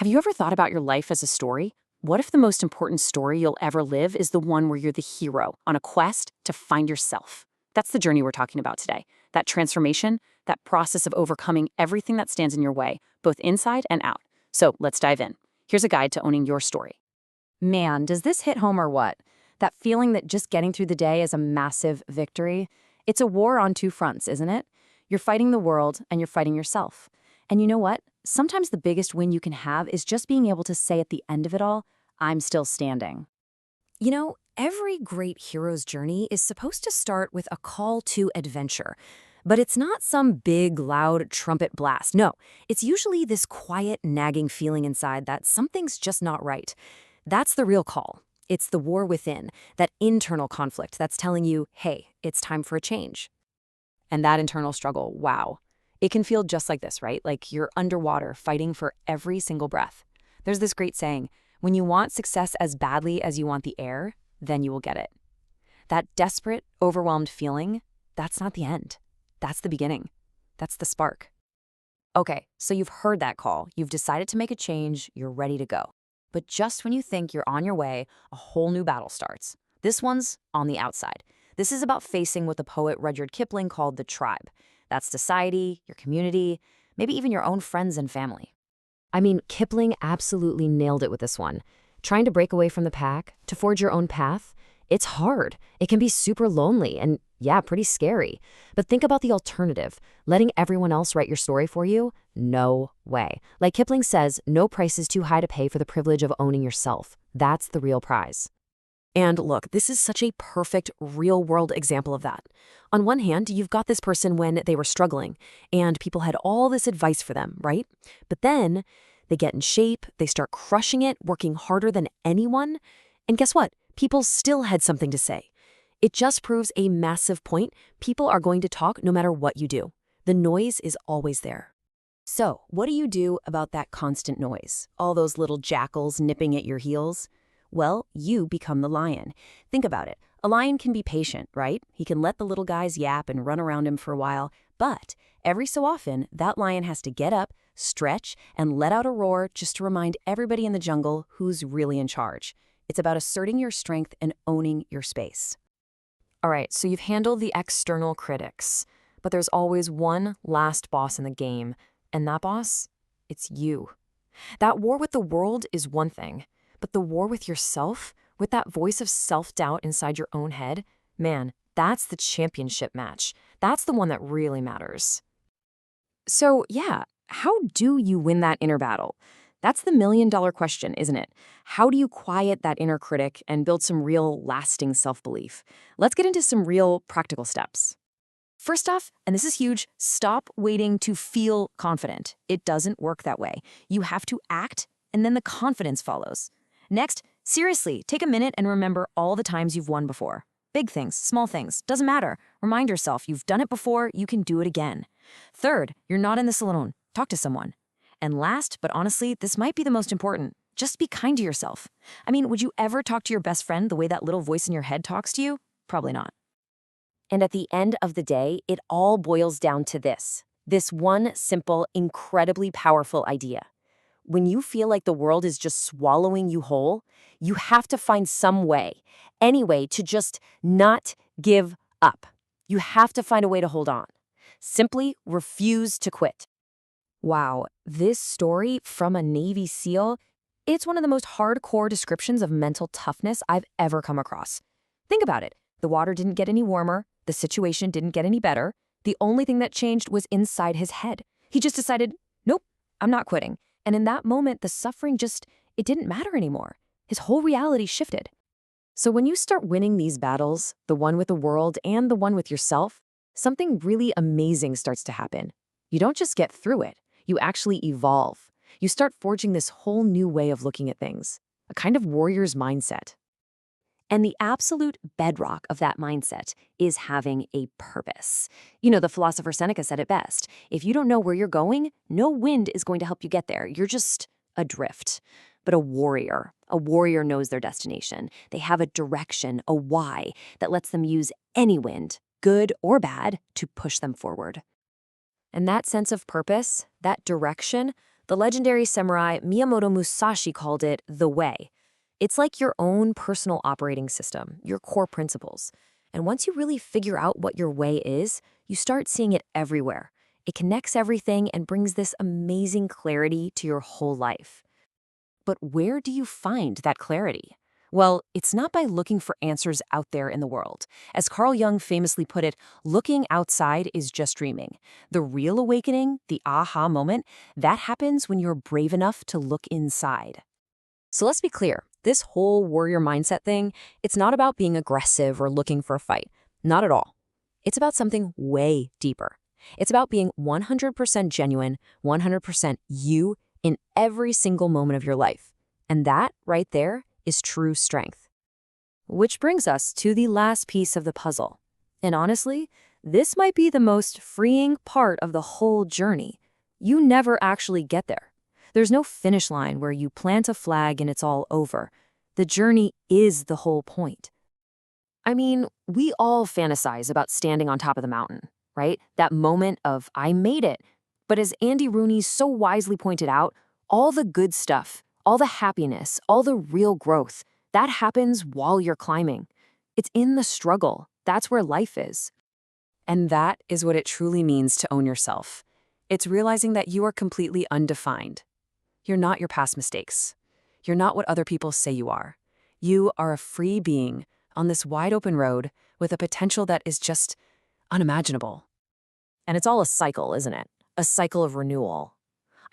Have you ever thought about your life as a story? What if the most important story you'll ever live is the one where you're the hero on a quest to find yourself? That's the journey we're talking about today. That transformation, that process of overcoming everything that stands in your way, both inside and out. So let's dive in. Here's a guide to owning your story. Man, does this hit home or what? That feeling that just getting through the day is a massive victory? It's a war on two fronts, isn't it? You're fighting the world and you're fighting yourself. And you know what? Sometimes the biggest win you can have is just being able to say at the end of it all, I'm still standing. Every great hero's journey is supposed to start with a call to adventure. But it's not some big, loud trumpet blast. No, it's usually this quiet, nagging feeling inside that something's just not right. That's the real call. It's the war within, that internal conflict that's telling you, hey, it's time for a change. And that internal struggle, wow. It can feel just like this, right? Like you're underwater fighting for every single breath. There's this great saying, when you want success as badly as you want the air, then you will get it. That desperate, overwhelmed feeling, that's not the end. That's the beginning. That's the spark. Okay, so you've heard that call. You've decided to make a change. You're ready to go. But just when you think you're on your way, a whole new battle starts. This one's on the outside. This is about facing what the poet Rudyard Kipling called the tribe. That's society, your community, maybe even your own friends and family. I mean, Kipling absolutely nailed it with this one. Trying to break away from the pack, to forge your own path, it's hard. It can be super lonely and, yeah, pretty scary. But think about the alternative. Letting everyone else write your story for you? No way. Like Kipling says, no price is too high to pay for the privilege of owning yourself. That's the real prize. And look, this is such a perfect real-world example of that. On one hand, you've got this person when they were struggling, and people had all this advice for them, right? But then they get in shape, they start crushing it, working harder than anyone, and guess what? People still had something to say. It just proves a massive point. People are going to talk no matter what you do. The noise is always there. So, what do you do about that constant noise? All those little jackals nipping at your heels? Well, you become the lion. Think about it. A lion can be patient, right? He can let the little guys yap and run around him for a while. But every so often, that lion has to get up, stretch, and let out a roar just to remind everybody in the jungle who's really in charge. It's about asserting your strength and owning your space. All right, so you've handled the external critics, but there's always one last boss in the game, and that boss, it's you. That war with the world is one thing, but the war with yourself, with that voice of self-doubt inside your own head, man, that's the championship match. That's the one that really matters. So, yeah, how do you win that inner battle? That's the million-dollar question, isn't it? How do you quiet that inner critic and build some real, lasting self-belief? Let's get into some real practical steps. First off, and this is huge, stop waiting to feel confident. It doesn't work that way. You have to act, and then the confidence follows. Next, seriously, take a minute and remember all the times you've won before. Big things, small things, doesn't matter. Remind yourself you've done it before, you can do it again. Third, you're not in this alone. Talk to someone. And last, but honestly, this might be the most important, just be kind to yourself. I mean, would you ever talk to your best friend the way that little voice in your head talks to you? Probably not. And at the end of the day, it all boils down to this one simple, incredibly powerful idea. When you feel like the world is just swallowing you whole, you have to find some way, any way to just not give up. You have to find a way to hold on. Simply refuse to quit. Wow, this story from a Navy SEAL, it's one of the most hardcore descriptions of mental toughness I've ever come across. Think about it. The water didn't get any warmer. The situation didn't get any better. The only thing that changed was inside his head. He just decided, nope, I'm not quitting. And in that moment, the suffering it didn't matter anymore. His whole reality shifted. So when you start winning these battles, the one with the world and the one with yourself, something really amazing starts to happen. You don't just get through it. You actually evolve. You start forging this whole new way of looking at things, a kind of warrior's mindset. And the absolute bedrock of that mindset is having a purpose. The philosopher Seneca said it best. If you don't know where you're going, no wind is going to help you get there. You're just adrift. But a warrior knows their destination. They have a direction, a why, that lets them use any wind, good or bad, to push them forward. And that sense of purpose, that direction, The legendary samurai Miyamoto Musashi called it the way. It's like your own personal operating system, your core principles. And once you really figure out what your way is, you start seeing it everywhere. It connects everything and brings this amazing clarity to your whole life. But where do you find that clarity? Well, it's not by looking for answers out there in the world. As Carl Jung famously put it, looking outside is just dreaming. The real awakening, the aha moment, that happens when you're brave enough to look inside. So let's be clear, this whole warrior mindset thing, it's not about being aggressive or looking for a fight. Not at all. It's about something way deeper. It's about being 100% genuine, 100% you in every single moment of your life. And that, right there, is true strength. Which brings us to the last piece of the puzzle. And honestly, this might be the most freeing part of the whole journey. You never actually get there. There's no finish line where you plant a flag and it's all over. The journey is the whole point. I mean, we all fantasize about standing on top of the mountain, right? That moment of, I made it. But as Andy Rooney so wisely pointed out, all the good stuff, all the happiness, all the real growth, that happens while you're climbing. It's in the struggle. That's where life is. And that is what it truly means to own yourself. It's realizing that you are completely undefined. You're not your past mistakes. You're not what other people say you are. You are a free being on this wide open road with a potential that is just unimaginable. And it's all a cycle, isn't it? A cycle of renewal.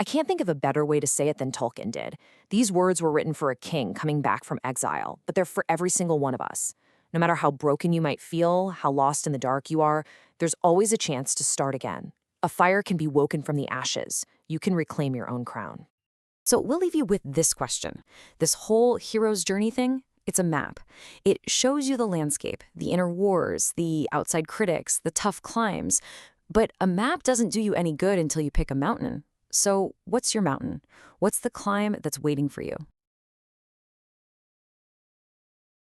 I can't think of a better way to say it than Tolkien did. These words were written for a king coming back from exile, but they're for every single one of us. No matter how broken you might feel, how lost in the dark you are, there's always a chance to start again. A fire can be woken from the ashes. You can reclaim your own crown. So we'll leave you with this question. This whole hero's journey thing, it's a map. It shows you the landscape, the inner wars, the outside critics, the tough climbs. But a map doesn't do you any good until you pick a mountain. So what's your mountain? What's the climb that's waiting for you?